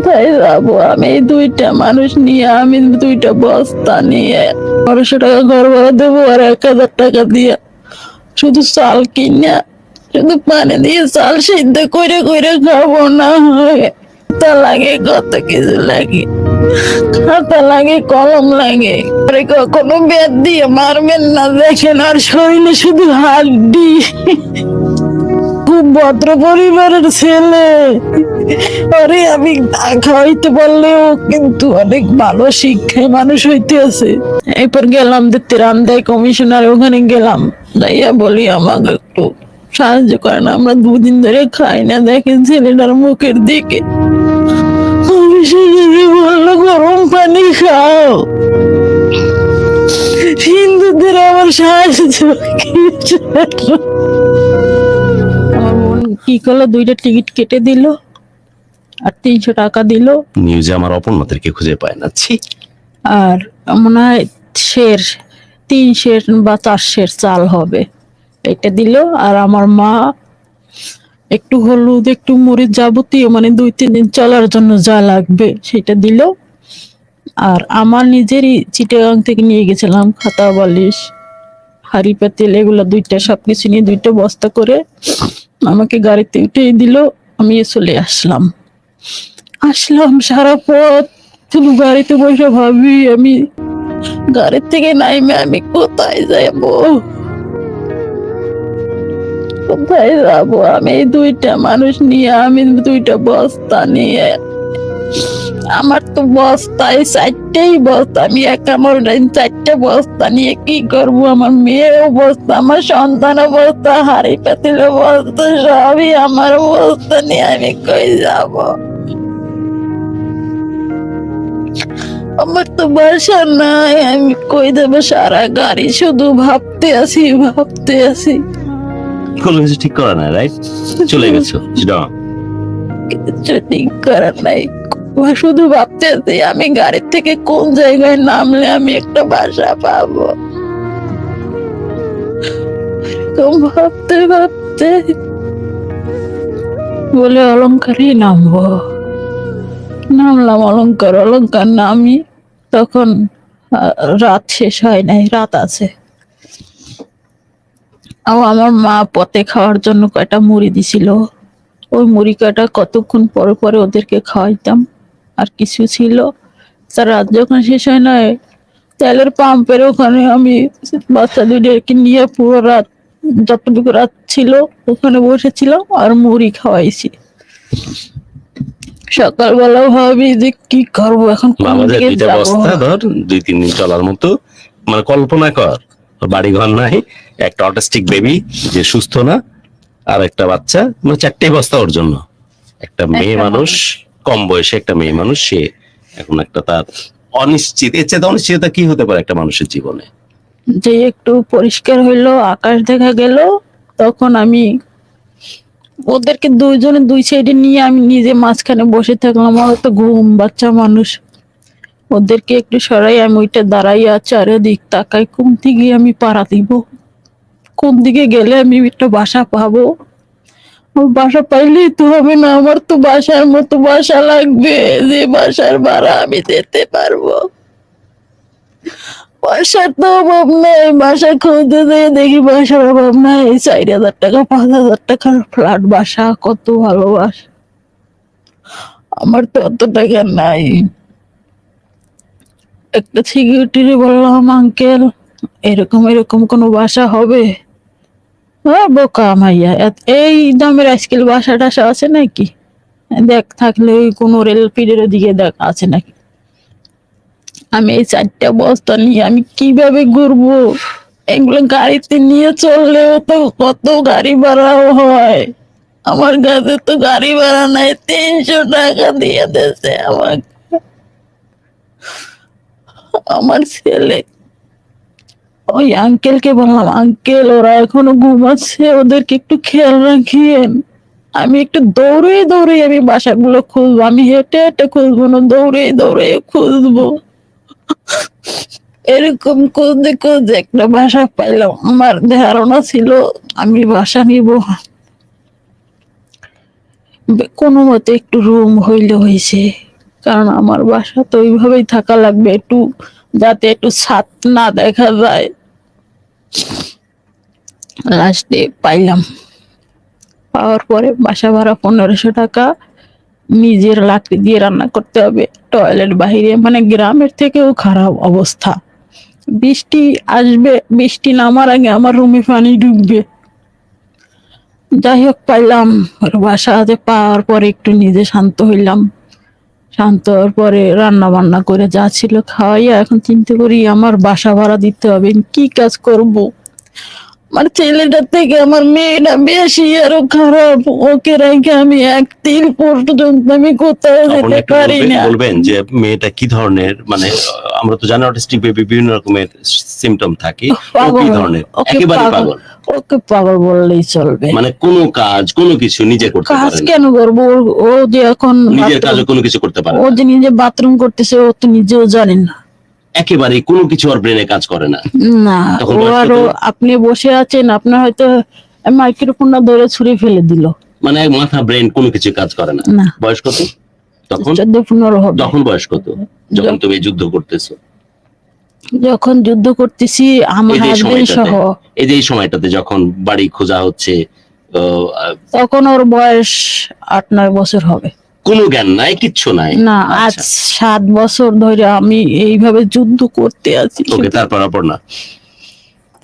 তাই যাবো আমি? এই দুইটা মানুষ নিয়ে, আমি দুইটা বস্তা নিয়ে 1200 টাকা ঘর ভাড়া দেবো, আর 1000 টাকা দিয়ে শুধু চাল কিনা, শুধু পানি দিয়ে চাল সিদ্ধ করে করে খাবো না হয়? খাতা লাগে, কত কিছু লাগে, খাতা লাগে, কলম লাগে, আরে কখনো বেত দিয়ে মারবেন না, দেখেন আর শরীরে শুধু হাড্ডি। খুব ভদ্র পরিবারের ছেলে, আরে আমি না খাওয়াইতে পারলেও কিন্তু অনেক ভালো শিক্ষায় মানুষ হইতে আছে। এরপর গেলাম দেখতে রামদাই কমিশনার, ওখানে গেলাম, যাইয়া বলি আমাকে একটু সাহায্য করেন, আমরা দুদিন ধরে খাই না, দেখেন ছেলেটার মুখের দিকে। কমিশনার বললো গরম পানি খাও, হিন্দুদের আবার সাহায্য। আমার মন কি করলো, 2টা টিকিট কেটে দিল আর 300 টাকা দিল। নিউজে আমার অপর্ণাদেরকে খুঁজে পায় না, ছি। আর মনে হয় সের 3 সের বা 4 সের চাল হবে, এটা দিল। আর আমার মা একটু হলুদ, একটু মরিচ, যাবতীয় মানে 2-3 দিন চলার জন্য যা লাগবে সেটা দিল। আর আমার নিজেরই চিটাগাং থেকে নিয়ে গেছিলাম খাতা, বালিশ, হাড়ি পাতিল, এগুলো 2টা, সবকিছু নিয়ে 2টা বস্তা করে আমাকে গাড়িতে উঠিয়ে দিল। আমি চলে আসলাম সারা পথ শুধু গাড়িতে বসে ভাবি, আমি গাড়ির থেকে নাইমে আমি কোথায় যাবো, কোথায় যাবো আমি? এই দুইটা মানুষ নিয়ে, আমি 2টা বস্তা নিয়ে, আমার তো বস্তায় 4টেই বস্তা, আমি একা মরলাম, 4টা বস্তা নিয়ে কি করবো? আমার মেয়েও বস্তা, আমার সন্তানও বস্তা, হাড়ি পাতিলেও বস্তা, সবই আমার বস্তা নিয়ে আমি কই যাব? আমার তো বাসা নাই, আমি কই দেবো? সারা গাড়ি শুধু ভাবতে আছি। কোনো কিছু ঠিক করা নাই, রাইট? চলে গেছো চিটাগাং। কিছু ঠিক করার নাই, শুধু ভাবতে আছি আমি গাড়ির থেকে কোন জায়গায় নামলে আমি একটা বাসা পাবো। ভাবতে ভাবতে বলে অলংকারই নামবো, নামলাম অলংকার নামি। তখন রাত শেষ হয় নাই, রাত আছে। আমার মা পথে খাওয়ার জন্য কয়টা মুড়ি দিছিল, ওই মুড়ি কয়টা কতক্ষণ পরে পরে ওদেরকে খাওয়াইতাম। আর কিছু ছিল, তার রাত যখন শেষ হয় না, তেলের পাম্পের ওখানে আমি বাচ্চা 2টাকে নিয়ে পুরো রাত, যতটুকু রাত ছিল ওখানে বসেছিলাম আর মুড়ি খাওয়াইছি। সকালবেলা ভাবি যে কি করবো এখন, কোন আমাদের দিকে 2টা যাবো? বস্তা ধর 2-3 দিন চলার মতো, মানে কল্পনা কর, বাড়ি ঘর নাই, একটা অটিস্টিক বেবি যে সুস্থ না, আর একটা বাচ্চা, মানে 4টে বস্তা ওর জন্য। একটা মেয়ে মানুষ, কম বয়সে একটা মেয়ে মানুষ, সে এখন একটা তার অনিশ্চিত, এর চেয়ে অনিশ্চয়তা কি হতে পারে একটা মানুষের জীবনে? যে একটু পরিষ্কার হইলো, আকাশ দেখা গেল, তখন আমি ওদেরকে 2 জনে 2 সাইডে নিয়ে আমি নিজে মাঝখানে বসে থাকলাম। আমার তো ঘুম, বাচ্চা মানুষ, ওদেরকে একটু সরাই আমি ওইটা দাঁড়াইয়া চারিদিক তাকাই, কোন দিকে আমি পাড়া দিব, কোন দিকে গেলে আমি একটা বাসা পাবো। বাসা পাইলেই তো হবে না, আমার তো বাসার মতো বাসা লাগবে, যে বাসার ভাড়া আমি দিতে পারবো। বাসার তো অভাব নাই, বাসা খুঁজতে যেয়ে দেখি বাসার অভাব নাই। 4000 টাকা 5000 টাকার ফ্ল্যাট বাসা, কত ভালোবাসা, আমার তো অত টাকা নাই। একটা সিকিউরিটির বললাম, আঙ্কেল এরকম এরকম কোনো বাসা হবে? বোকা মাইয়া, এই দামের আজকাল বাসা টাসা আছে নাকি? দেখ থাকলে ওই কোনো রেল পিডের দিকে দেখ আছে নাকি। আমি এই 4টা বস্তা নিয়ে আমি কিভাবে ঘুরবো? এগুলো গাড়িতে নিয়ে চললেও তো কত গাড়ি ভাড়াও হয়, আমার কাছে তো গাড়ি ভাড়া নাই, 300 টাকা দিয়ে দিয়েছে আমাকে আমার ছেলে। ওই আঙ্কেলকে বললাম, আঙ্কেল ওরা এখনো ঘুমাচ্ছে, ওদেরকে একটু খেয়াল রাখিয়েন। আমি একটু দৌড়ে দৌড়ে আমি বাসাগুলো খুঁজবো, আমি হেঁটে হেঁটে খুঁজবো না, দৌড়ে দৌড়ে খুঁজবো। এরকম খুঁজতে খুঁজতে একটা বাসা পাইলাম। আমার ধারণা ছিল আমি বাসা নিব, কোনো মতে একটু রুম হইলে হয়েছে, কারণ আমার বাসা তো ওইভাবেই থাকা লাগবে, একটু যাতে একটু ছাদ না দেখা যায়। লাস্টে পাইলাম, পাওয়ার পরে বাসা ভাড়া 1500 টাকা, নিজের লাকড়ি দিয়ে রান্না করতে হবে, টয়লেট বাহিরে, মানে গ্রামের থেকেও খারাপ অবস্থা। বৃষ্টি আসবে, বৃষ্টি নামার আগে আমার রুমে পানি ঢুকবে। যাই হোক পাইলাম, বাসাতে পাওয়ার পরে একটু নিজে শান্ত হইলাম। শান্ত হওয়ার পরে রান্না বান্না করে যা ছিল খাওয়াইয়া এখন চিন্তা করি আমার বাসা ভাড়া দিতে হবে, কি কাজ করব। আমার ছেলেটার থেকে আমার মেয়েটা বেশি আরো খারাপ, ওকে রেখে আমি এক তিল পর্যন্ত আমি কোথাও আপনি যেতে একটু পারি না। বলবেন যে মেয়েটা কি ধরনের, মানে আমরা তো জানি অটিস্টিক বেবি বিভিন্ন রকমের সিমটম থাকে, ও কি পাগল, ধরনের? ওকে একেবারে পাগল, পাগল, ওকে পাগল বললেই চলবে। মানে কোনো কাজ কোনো কিছু নিজে করতে কাজ পারে না, কেন করবো? ও যে এখন নিজের bathroom- কাজও কোনো কিছু করতে পারে ও না, যে নিজে বাথরুম করতেছে ও তো নিজেও জানেন না। একেবারে কোনো কিছু ওর ব্রেনে কাজ করে না। না, তখন ও বয়স আরো কত? আপনি বসে আছেন, আপনার হয়তো মাইক্রোফোনটা ধরে ছুঁড়ে ফেলে দিল। মানে মাথা ব্রেন কোনো কিছু কাজ করে না। না, বয়স কত তখন? 14-15 হবে। তখন বয়স কত যখন তুমি যুদ্ধ করতেছো? যখন যুদ্ধ করতেছি আমার এই যে হাজবেন্ড সহ, সময়টাতে, এই যে এই সময়টাতে যখন বাড়ি খোঁজা হচ্ছে, তখন ওর বয়স 8-9 বছর হবে। কোনো জ্ঞান নাই, কিচ্ছু নাই। না, আজ আচ্ছা, 7 বছর ধরে আমি এইভাবে যুদ্ধ করতে আছি। ওকে, তারপর না?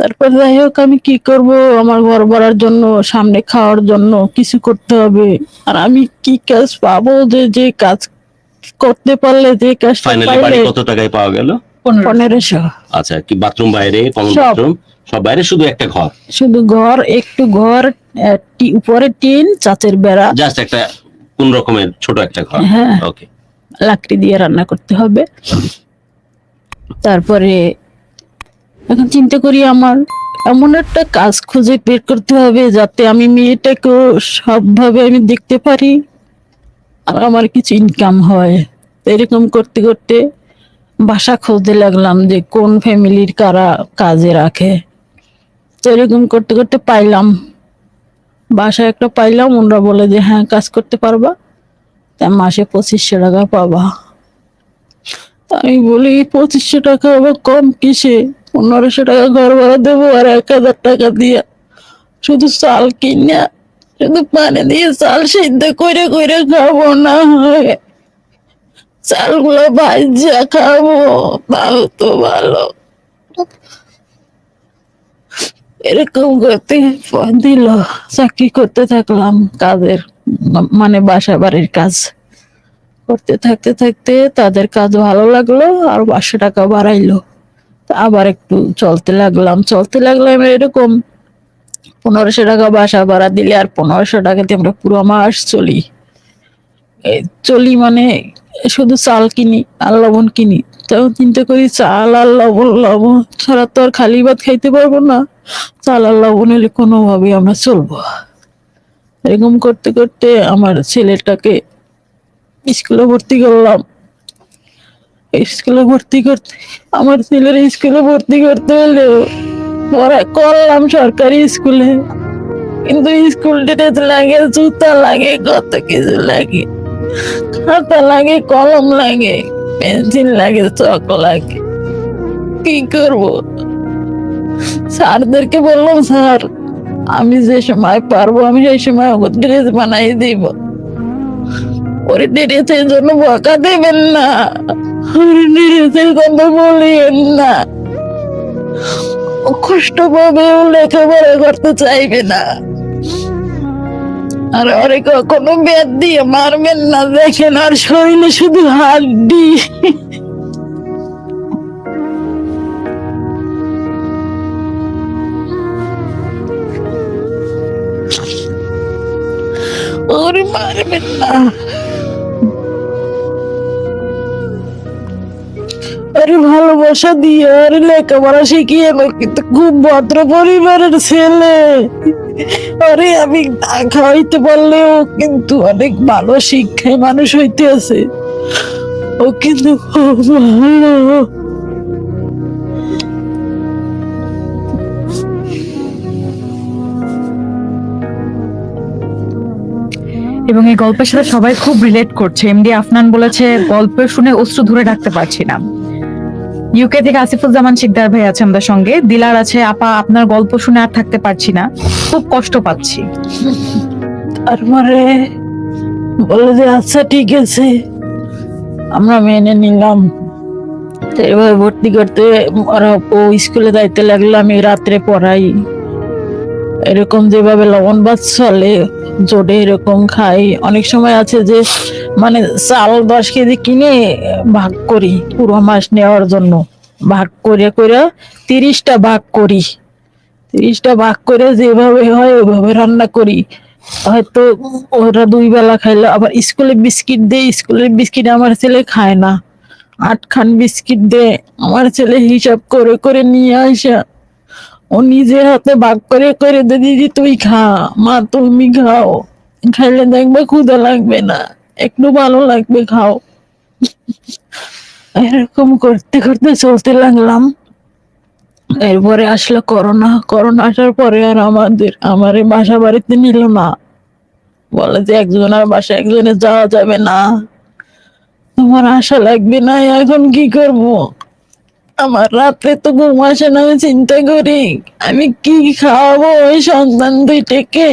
তারপর যাই হোক আমি কি করব, আমার ঘর ভরার জন্য, সামনে খাওয়ার জন্য কিছু করতে হবে। আর আমি কি কাজ পাবো, যে যে কাজ করতে পারলে, যে কাজটা ফাইনালি বাড়ি পাইলে। কত টাকায় পাওয়া গেল? 1500। আচ্ছা, কি বাথরুম বাইরে, কমন সব। বাথরুম সব বাইরে, শুধু একটা ঘর? শুধু ঘর, একটু ঘর, উপরে টিন, চাচের বেড়া, জাস্ট একটা কোন রকমের ছোট একটা ঘর। হ্যাঁ, ওকে। লাকড়ি দিয়ে রান্না করতে হবে। তারপরে এখন চিন্তা করি আমার এমন একটা কাজ খুঁজে বের করতে হবে যাতে আমি মেয়েটাকেও সবভাবে আমি দেখতে পারি আর আমার কিছু ইনকাম হয়। তো এরকম করতে করতে বাসা খুঁজতে লাগলাম যে কোন ফ্যামিলির কারা কাজে রাখে। তো এরকম করতে করতে পাইলাম, বাসা একটা পাইলাম, ওরা বলে যে হ্যাঁ কাজ করতে পারবা, তা মাসে 2500 টাকা পাবা। তা আমি বলি 2500 টাকা আবার কম কিসে, 1500 টাকা ঘর ভাড়া দেবো আর 1000 টাকা দিয়া শুধু চাল কিনা, শুধু পানি দিয়ে চাল সিদ্ধ করে করে খাবো, না হয় চালগুলো ভাজা খাবো, তাও তো ভালো। এরকম করতে দিল, চাকরি করতে থাকলাম, কাজের মানে বাসা বাড়ির কাজ করতে থাকতে থাকতে তাদের কাজ ভালো লাগলো আর 500 টাকা বাড়াইলো। তা আবার একটু চলতে লাগলাম এরকম। 1500 টাকা বাসা ভাড়া দিলে আর 1500 টাকাতে আমরা পুরো মাস চলি। চলি মানে শুধু চাল কিনি আর লবণ কিনি। তাও চিন্তা করি চাল আর লবণ ছাড়া তো আর খালি ভাত খাইতে পারবো না, চাল আর লবণ হলে কোনোভাবে আমরা চলবো। এরকম করতে করতে আমার ছেলেটাকে স্কুলে ভর্তি করলাম। স্কুলে ভর্তি করতে, আমার ছেলের স্কুলে ভর্তি করতে হলে পড়া করলাম সরকারি স্কুলে, কিন্তু স্কুল ড্রেস লাগে, জুতা লাগে, কত কিছু লাগে, খাতা লাগে, কলম লাগে, পেন্সিল লাগে, চক লাগে। কি করব? স্যারদেরকে বললাম স্যার আমি যে সময় পারবো আমি সেই সময় ড্রেস বানাই দিব, ওরে ড্রেসের জন্য বকা দেবেন না, ওরে ড্রেসের কথা বলিয়েন না, ও কষ্ট পাবে, ও লেখাপড়া করতে চাইবে না। আর ওরে কখনো বেত দিয়ে মারবেন না, দেখেন আর শরীরে শুধু হাড্ডি। ওরে মারবেন না, আরে ভালোবাসা দিয়ে আর লেখাপড়া শিখিয়ে এলো, কিন্তু খুব ভদ্র পরিবারের ছেলে। আরে আমি না খাওয়াইতে পারলেও কিন্তু অনেক ভালো শিক্ষায় মানুষ হইতে আছে, ও কিন্তু খুব ভালো। এবং এই গল্পের সাথে সবাই খুব রিলেট করছে। এমডি আফনান বলেছে গল্প শুনে অশ্রু ধরে রাখতে পারছি না। ইউকে থেকে আসিফুজ্জামান শিকদার ভাই আছে আমাদের সঙ্গে। দিলার আছে, আপা আপনার গল্প শুনে আর থাকতে পারছি না, খুব কষ্ট পাচ্ছি। তারপরে বলে যে আচ্ছা ঠিক আছে, আমরা মেনে নিলাম। তো এভাবে ভর্তি করতে ওরা ও স্কুলে যাইতে লাগলো, আমি রাত্রে পড়াই। এরকম যেভাবে লবণ ভাত চলে জোটে এরকম খাই। অনেক সময় আছে যে মানে চাল 10 কেজি কিনে ভাগ করি পুরো মাস নেওয়ার জন্য, ভাগ করে করে 30টা ভাগ করি। 30টা ভাগ করে যেভাবে হয় ওইভাবে রান্না করি। হয়তো ওরা 2 বেলা খাইলো। আবার স্কুলে বিস্কিট দেয়, স্কুলের বিস্কিট আমার ছেলে খায় না। 8 খান বিস্কিট দে, আমার ছেলে হিসাব করে করে নিয়ে আসা ও নিজের হাতে ভাগ করে করে দে, দিদি তুই খা, মা তুমি খাও, খাইলে দেখবে ক্ষুধা লাগবে না, একটু ভালো লাগবে, খাও। এরকম করতে করতে চলতে লাগলাম। এরপরে আসলো করোনা। করোনা আসার পরে আর আমার এই বাসা বাড়িতে নিল না, বলে যে একজনের বাসা একজনের যাওয়া যাবে না, তোমার আশা লাগবে না। এখন কি করব? আমার রাতে তো ঘুম আসে না, আমি চিন্তা করি আমি কি খাওয়াবো ওই সন্তান দুইটাকে,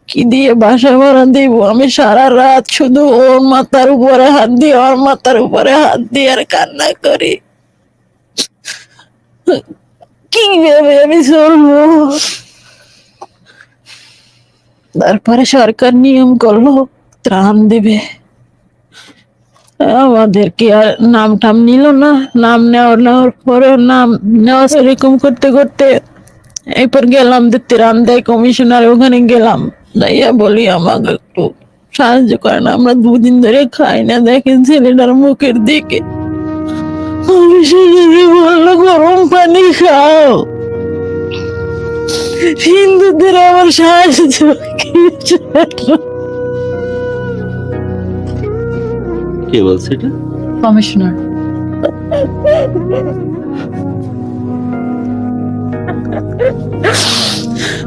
কি দিয়ে বাসা ভাড়া দিব। আমি সারা রাত শুধু ওর মাথার উপরে হাত দিয়ে, ওর মাথার উপরে হাত দিয়ে আর কান্না করি, কিভাবে আমি চলবো। তারপরে সরকার নিয়ম করলো ত্রাণ দিবে, আমাদেরকে আর নাম টাম নিল না। নাম নেওয়ার পরে নাম নেওয়া এরকম করতে করতে এরপর গেলাম যে ত্রাণ দেয় কমিশনার, ওখানে গেলাম। যাইয়া বলি আমাকে একটু সাহায্য করেন, আমরা 2 দিন ধরে খাই না, দেখেন ছেলেটার মুখের দিকে। কমিশনার বললো গরম পানি খাও, হিন্দুদের আমার সাহায্য কে বলছে এটা? কমিশনার।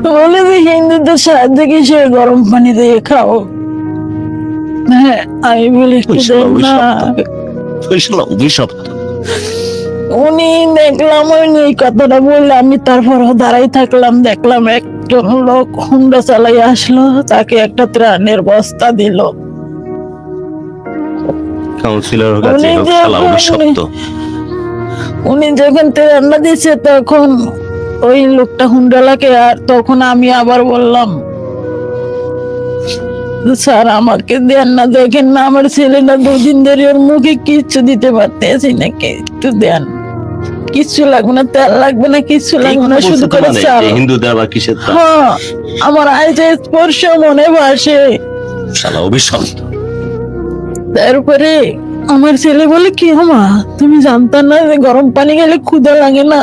বলে যে হিন্দুদের সাহায্য কিসে, গরম পানি দিয়ে খাও। হ্যাঁ আমি বলি একটু দেন না। অভিশপ্ত। উনি দেখলাম উনি এই কথাটা বললে আমি তারপরও দাঁড়াই থাকলাম। দেখলাম একজন লোক হুন্ডা চালাই আসলো, তাকে একটা ত্রাণের বস্তা দিল। কাউন্সিলর কাছে উনি শালা অভিশপ্ত। উনি যখন ত্রাণটা দিচ্ছে তখন ওই লোকটা হুন্ডালাকে, আর তখন আমি আবার বললাম স্যার আমাকে দেন না, দেখেন না আমার ছেলেটা 2 দিন ধরে ওর মুখে কিচ্ছু দিতে পারতেছি না, একটু দেন, কিচ্ছু লাগবে না, তেল লাগবে না, কিচ্ছু লাগবে না, শুধু করে চাল। হিন্দুদের আবার কিসের ত্রাণ? হ্যাঁ আমার আইছে স্পর্শ মনে ভাসে। শালা অভিশপ্ত। তারপরে আমার ছেলে বলে কি মা তুমি জানতা না যে গরম পানি খেলে ক্ষুধা লাগে না,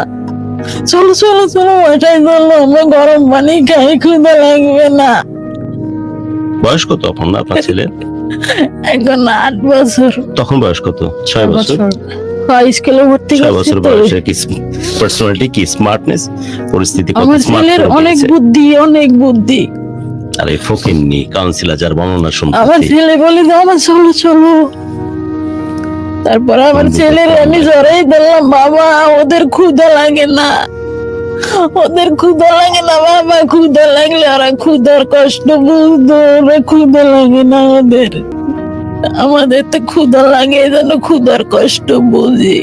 চলো চলো চলো বাসায় চলো, আমরা গরম পানি খাই, ক্ষুধা লাগবে না। বয়স কত তখন আপনার ছেলে? এখন 8 বছর। তখন বয়স কত? 6 বছর। স্কুলে ভর্তি 6 করছি বছর তো। বয়সে কি পার্সোনালিটি, কি স্মার্টনেস, পরিস্থিতি কত আমার স্মার্ট ছেলের অনেক বুদ্ধি, অনেক বুদ্ধি। আরে ফকিন্নি কাউন্সিলর যার বর্ণনা শুনতে। আমার ছেলে বলে যে আমার চলো চলো। তারপরে আমার ছেলের আমি জড়াই দিলাম, বাবা ওদের ক্ষুধা লাগে না, ওদের ক্ষুধা লাগে না বাবা, ক্ষুধা লাগলে ওরা ক্ষুধার কষ্ট বুঝতো, ওরা ক্ষুধা লাগে না ওদের, আমাদের তো ক্ষুধা লাগে যেন ক্ষুধার কষ্ট বুঝি।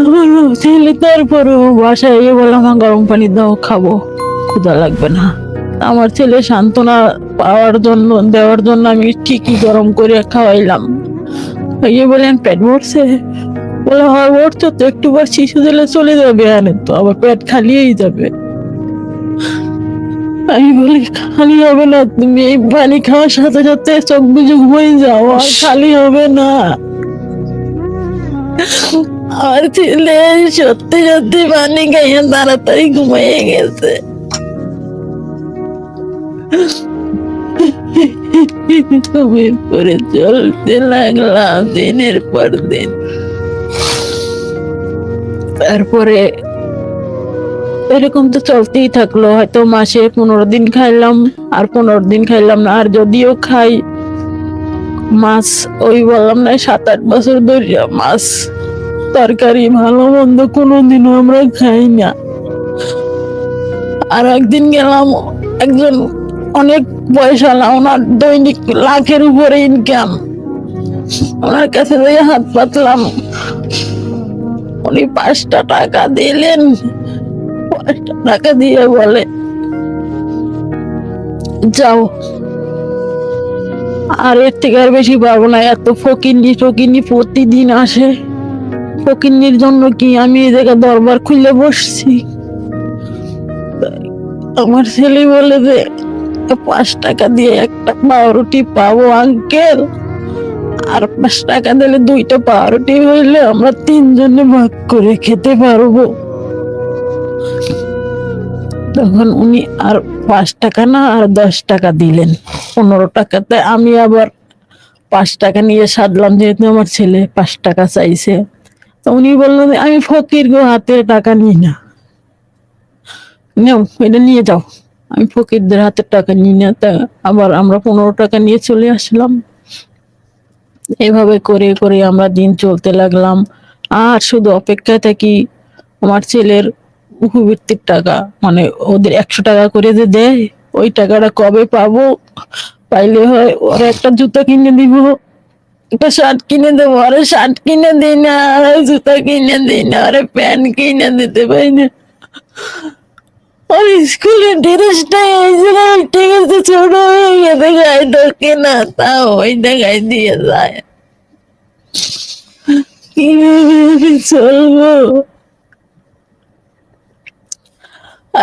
আমার ছেলে তারপরে বাসায় গিয়ে বলে আমার গরম পানি দাও খাবো, ক্ষুধা লাগবে না। আমার ছেলে সান্ত্বনা পাওয়ার জন্য, দেওয়ার জন্য আমি ঠিকই গরম করে খাওয়াইলাম। ইয়ে বলেন পেট ভরছে, বলে হয় ভরছে তো, একটু বার শিশু দিলে চলে যাবে, আনে তো আবার পেট খালিয়েই যাবে। আমি বলি খালি হবে না, তুমি এই পানি খাওয়ার সাথে সাথে চোখ বুঝে ঘুমিয়ে যাও, আর খালি হবে না। আমার ছেলে সত্যি সত্যি পানি খাইয়ে তাড়াতাড়ি ঘুমিয়ে গেছে। ঘুমের পরে চলতে লাগলাম দিনের পর দিন। তারপরে এরকম তো চলতেই থাকলো, হয়তো মাসে 15 দিন খাইলাম আর 15 দিন খাইলাম না, আর যদিও খাই মাছ, ওই বললাম না 7-8 বছর ধরে মাছ তরকারি ভালো মন্দ কোনোদিনও আমরা খাই না। আর একদিন গেলাম, একজন অনেক পয়সা, ওনার দৈনিক লাখের উপরে ইনকাম, ওনার কাছে যাই হাত পাতলাম, উনি 5টা টাকা দিলেন। 5টা টাকা দিয়ে বলে যাও, আর এর থেকে আর বেশি পারবো না। এত ফকিন্নি টকিন্নি প্রতিদিন আসে, ফকিন্নির জন্য কি আমি এই জায়গায় দরবার খুলে বসছি? আমার ছেলে বলে যে 5 টাকা দিয়ে একটা পাউরুটি পাবো আঙ্কেল, আর 5 টাকা দিলে 2টা পাউরুটি হইলে আমরা 3জনে ভাগ করে খেতে পারবো। তখন উনি আর 5 টাকা না, আর 10 টাকা দিলেন। 15 টাকাতে আমি আবার 5 টাকা নিয়ে সাধলাম, যেহেতু আমার ছেলে 5 টাকা চাইছে। তো উনি বললেন আমি ফকির গো, হাতের টাকা নিই না, নাও এটা নিয়ে যাও। আমি ফকিরদের হাতের টাকা নিই না। তা আবার আমরা 15 টাকা নিয়ে চলে আসলাম। এভাবে করে করে আমরা দিন চলতে লাগলাম। আর শুধু অপেক্ষায় থাকি আমার ছেলের উপবৃত্তির টাকা, মানে ওদের 100 টাকা করে যে দেয়, ওই টাকাটা কবে পাবো, পাইলে হয় ওরা একটা জুতা কিনে দিব, একটা শার্ট কিনে দেবো। আরে শার্ট কিনে দিই না, আর জুতা কিনে দিই না, আরে প্যান্ট কিনে দিতে পারি না। আর স্কুলের ড্রেসটা এই জায়গায় ঠিক আছে, ছোট হয়ে গেছে, গায়ে ঢোকে না, তাও ওই জায়গায় দিয়ে যায়। কিভাবে আমি চলবো?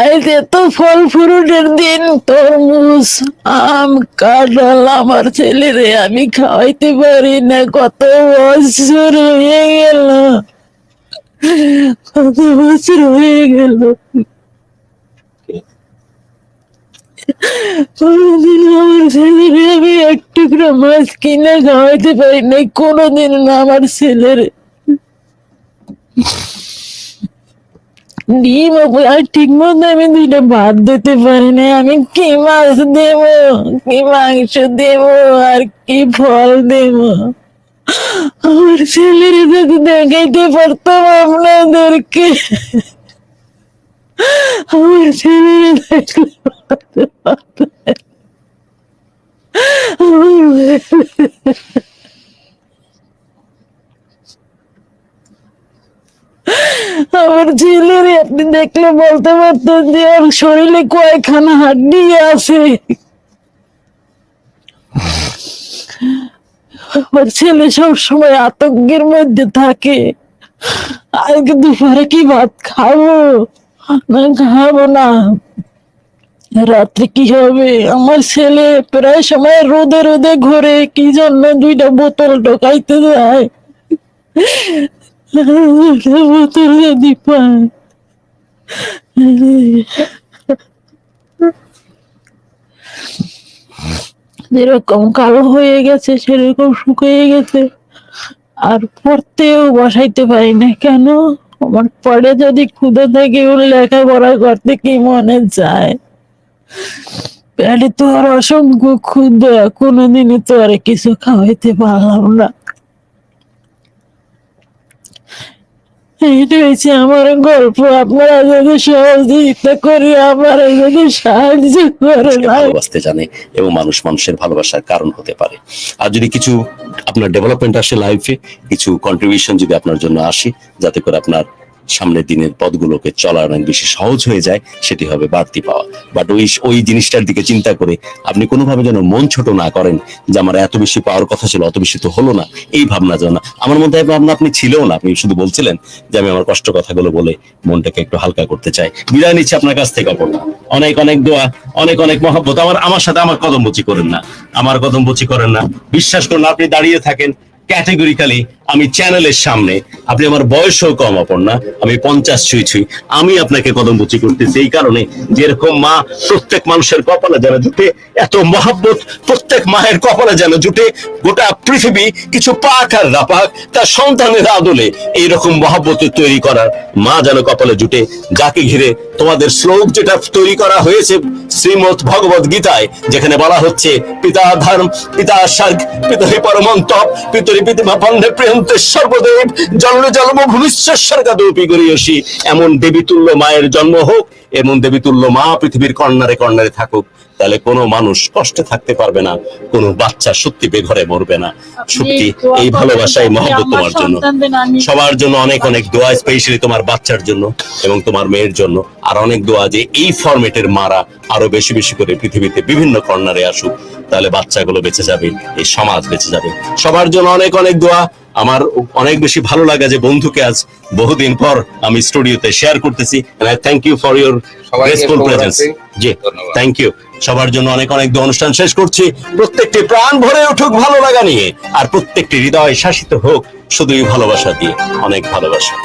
আজ এত ফল ফ্রুটের দিন, তরমুজ, আম, কাঁঠাল আমার ছেলেরে আমি খাওয়াইতে পারি না। কত বছর হয়ে গেল, কত বছর হয়ে গেল, কোনদিন আমার ছেলেরে আমি 1 টুকরা মাছ কিনে খাওয়াইতে পারি নাই, কোনদিন না। আমার ছেলের ডিম আর ঠিক মতো আমি 2টা ভাত দিতে পারি না। আমি কি মাছ দেব, কি মাংস দেব, আর কি ফল দেব? আমার ছেলের যদি দেখাইতে পারতাম আপনাদেরকে, আমার ছেলের দেখলে আমার ছেলের আপনি দেখলে বলতে পারতেন যে ওর শরীরে কয়খানা হাড্ডি আছে। আমার ছেলে সবসময় আতঙ্কের মধ্যে থাকে, আজকে দুপুরে কি ভাত খাবো না খাবো না, রাত্রে কি হবে। আমার ছেলে প্রায় সময় রোদে রোদে ঘুরে, কি জন্য 2টা বোতল ঢোকাইতে যায়, বোতল যদি পায়। যেরকম কালো হয়ে গেছে সেরকম শুকিয়ে গেছে, আর পড়তেও বসাইতে পারি না। কেন? আমার পরে যদি ক্ষুধা থাকে, ওর লেখাপড়া করতে কি মনে চায়? পেটে তো আর অসংখ্য ক্ষুধা, কোনোদিনই তো আর কিছু খাওয়াইতে পারলাম না। এটা হয়েছে আমার গল্প। আপনারা যদি সহযোগিতা করে, আমার যদি সাহায্য করে, ভালোবাসতে জানে এবং মানুষ মানুষের ভালোবাসার কারণ হতে পারে। আর যদি কিছু আপনার ডেভেলপমেন্ট আসে লাইফে, কিছু কন্ট্রিবিউশন যদি আপনার জন্য আসে, যাতে করে আপনার সামনের দিনের পথগুলোকে চলা অনেক বেশি সহজ হয়ে যায়, সেটি হবে বাড়তি পাওয়া। বাট ওই জিনিসটার দিকে চিন্তা করে আপনি কোনোভাবে যেন মন ছোট না করেন যে আমার এত বেশি পাওয়ার কথা ছিল, অত বেশি তো হলো না, এই ভাবনা যেন না। আমার মধ্যে ভাবনা আপনি ছিলও না, আপনি শুধু বলছিলেন যে আমি আমার কষ্ট কথাগুলো বলে মনটাকে একটু হালকা করতে চাই। বিদায় নিচ্ছি আপনার কাছ থেকে। অপর্ণা, অনেক অনেক দোয়া, অনেক অনেক মহব্বত। আমার সাথে আমার কদমবুচি করেন না, আমার কদমবুচি করেন না, বিশ্বাস করুন। আপনি দাঁড়িয়ে থাকেন ক্যাটেগরিক্যালি আমি চ্যানেলের সামনে, আপনি আমার বয়সও কম অপর্ণা, আমি 50 ছুঁই, আমি আপনাকে কদমবুচি করতেছি এই কারণে, যেরকম মা প্রত্যেক মানুষের কপালে যেন জুটে, এত মহব্বত প্রত্যেক মায়ের কপালে যেন জুটে, গোটা পৃথিবী কিছু পাক আর রাপাক তার সন্তানের আদলে এইরকম মহব্বত তৈরি করার মা যেন কপালে জুটে, যাকে ঘিরে তোমাদের শ্লোক যেটা তৈরি করা হয়েছে শ্রীমৎ ভগবত গীতায়, যেখানে বলা হচ্ছে পিতা ধর্ম, পিতা স্বর্গ, পিতরি পরমন্তপ, পিতরি পিতামহ বন্ধে প্রিয়ন্তে সর্বদেব, জন্ম জন্ম ভূমিষ্ঠ স্বর্গাদপি গরীয়সী। এমন দেবীতুল্য মায়ের জন্ম হোক, এমন দেবীতুল্য মা পৃথিবীর কর্নারে কর্নারে থাকুক, তাহলে কোনো মানুষ কষ্টে থাকতে পারবে না, কোনো বাচ্চা সত্যি বেঘরে মরবে না। সত্যি এই ভালোবাসা, এই মহব্বত তোমার জন্য, সবার জন্য অনেক অনেক দোয়া, স্পেশালি তোমার বাচ্চার জন্য এবং তোমার মেয়ের জন্য। আর অনেক দোয়া যে এই ফরম্যাটের মারা আরো বেশি বেশি করে পৃথিবীতে বিভিন্ন কর্নারে আসুক, তাহলে বাচ্চাগুলো বেঁচে যাবে, এই সমাজ বেঁচে যাবে। সবার জন্য অনেক অনেক দোয়া। আমার অনেক বেশি ভালো লাগে যে বন্ধুকে আজ বহুদিন পর আমি স্টুডিওতে শেয়ার করতেছি। Thank you for your graceful presence. জি, থ্যাংক ইউ। সবার জন্য অনেক অনেক দোয়া। অনুষ্ঠান শেষ করছি। প্রত্যেকটি প্রাণ ভরে উঠুক ভালো লাগা নিয়ে, আর প্রত্যেকটি হৃদয় শাসিত হোক শুধুই ভালোবাসা দিয়ে। অনেক ভালোবাসা।